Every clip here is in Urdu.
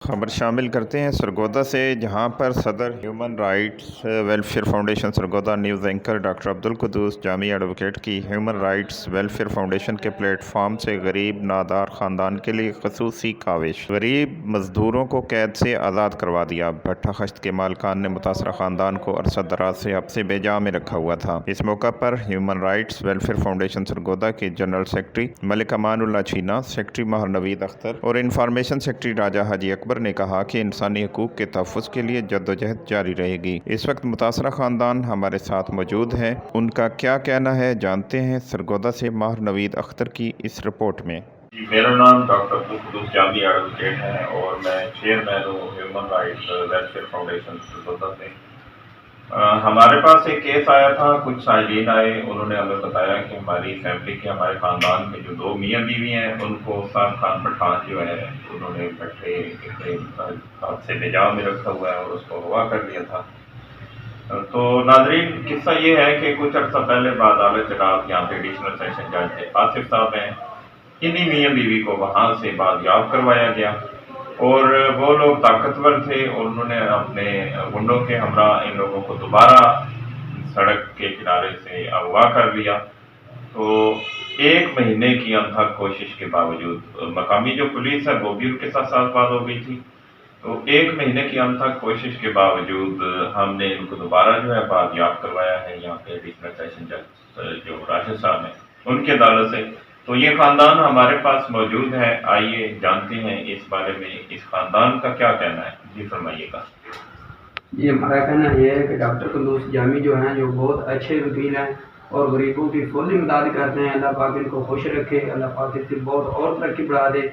خبر شامل کرتے ہیں سرگودا سے، جہاں پر صدر human rights welfare foundation Sargodha news anchor doctor Abdul Quddus Jami advocate کی ہیومن رائٹس ویلفیئر فاؤنڈیشن کے پلیٹ فارم سے غریب نادار خاندان کے لیے خصوصی کاوش، غریب مزدوروں کو قید سے آزاد کروا دیا۔ بھٹا خشت کے مالکان نے متاثرہ خاندان کو عرصہ دراز سے حبس بے جا میں رکھا ہوا تھا۔ اس موقع پر human rights welfare foundation Sargodha کے جنرل سیکرٹری ملک امان اللہ چینا، سیکرٹری ماہر نوید اختر اور انفارمیشن سیکرٹری راجہ حاجی اکبر نے کہا کہ انسانی حقوق کے تحفظ کے لیے جدوجہد جاری رہے گی۔ اس وقت متاثرہ خاندان ہمارے ساتھ موجود ہیں، ان کا کیا کہنا ہے جانتے ہیں سرگودا سے ماہر نوید اختر کی اس رپورٹ میں۔ میرا نام ڈاکٹر عبدالقدوس جامی ایڈوکیٹ ہے اور میں چیئرمین ہوں human rights welfare foundation Sargodha سے۔ ہمارے پاس ایک کیس آیا تھا، کچھ سائلین آئے، انہوں نے ہمیں بتایا کہ ہماری فیملی کے، ہمارے خاندان میں جو دو میاں بیوی ہیں، ان کو سعد خان پٹھان جو ہے انہوں نے بٹھے ہاتھ سے بے میں رکھا ہوا ہے اور اس کو اغوا کر لیا تھا۔ تو ناظرین، قصہ یہ ہے کہ کچھ عرصہ پہلے بعدالت جناب یہاں پہ ایڈیشنل سیشن جج آصف صاحب ہیں، انہی میاں بیوی کو وہاں سے بازیاب کروایا گیا اور وہ لوگ طاقتور تھے اور انہوں نے اپنے گنڈوں کے ہمراہ ان لوگوں کو دوبارہ سڑک کے کنارے سے اغوا کر لیا۔ تو ایک مہینے کی انتھک کوشش کے باوجود، مقامی جو پولیس ہے وہ بھی ان کے ساتھ باز ہو گئی تھی، تو ایک مہینے کی انتھک کوشش کے باوجود ہم نے ان کو دوبارہ جو ہے بازیاب کروایا ہے یہاں پہ ایڈیشنل سیشن جج جو راشد صاحب ہیں ان کے عدالت سے۔ تو یہ خاندان ہمارے پاس موجود ہے، آئیے جانتے ہیں اس بارے میں اس خاندان کا کیا کہنا ہے۔ جی فرمائیے گا۔ جی، ہمارا کہنا یہ ہے کہ ڈاکٹر قدوس جامی جو ہیں، جو بہت اچھے وکیل ہیں اور غریبوں کی فل امداد کرتے ہیں۔ اللہ پاک ان کو خوش رکھے، اللہ پاک ان کی بہت اور ترقی بڑھا دے،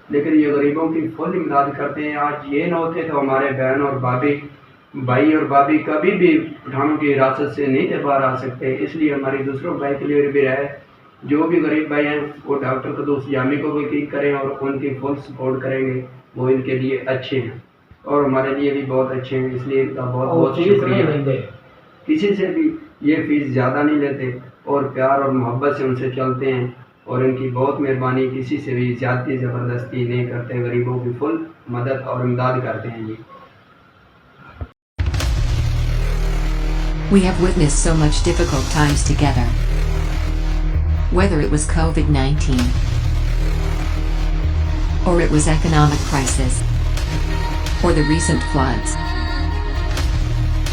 لیکن یہ غریبوں کی فل امداد کرتے ہیں۔ آج یہ نہ ہوتے تو ہمارے بہن اور بھائی اور بھابھی کبھی بھی پٹھانوں کی حراست سے نہیں تھے باہر آ سکتے۔ اس لیے ہماری دوسروں بھائی کے لیے بھی رہے، جو بھی غریب بھائی ہیں وہ ڈاکٹر قدوس جامی کو وکیل کریں اور ان کی فل سپورٹ کریں گے، وہ ان کے لیے اچھے ہیں اور ہمارے لیے بھی بہت اچھے ہیں۔ اس لیے ان کا بہت بہت شکریہ۔ کسی سے بھی یہ فیس زیادہ نہیں لیتے اور پیار اور محبت سے ان سے چلتے ہیں اور ان کی بہت مہربانی، کسی سے بھی زیادتی زبردستی نہیں کرتے، غریبوں کی فل مدد اور امداد کرتے ہیں۔ جی، We have witnessed so much difficult times together. Whether it was COVID-19 or it was economic crisis or the recent floods.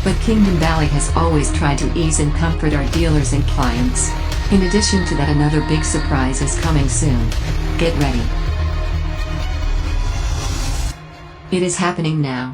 But Kingdom Valley has always tried to ease and comfort our dealers and clients. In addition to that, another big surprise is coming soon. Get ready. It is happening now.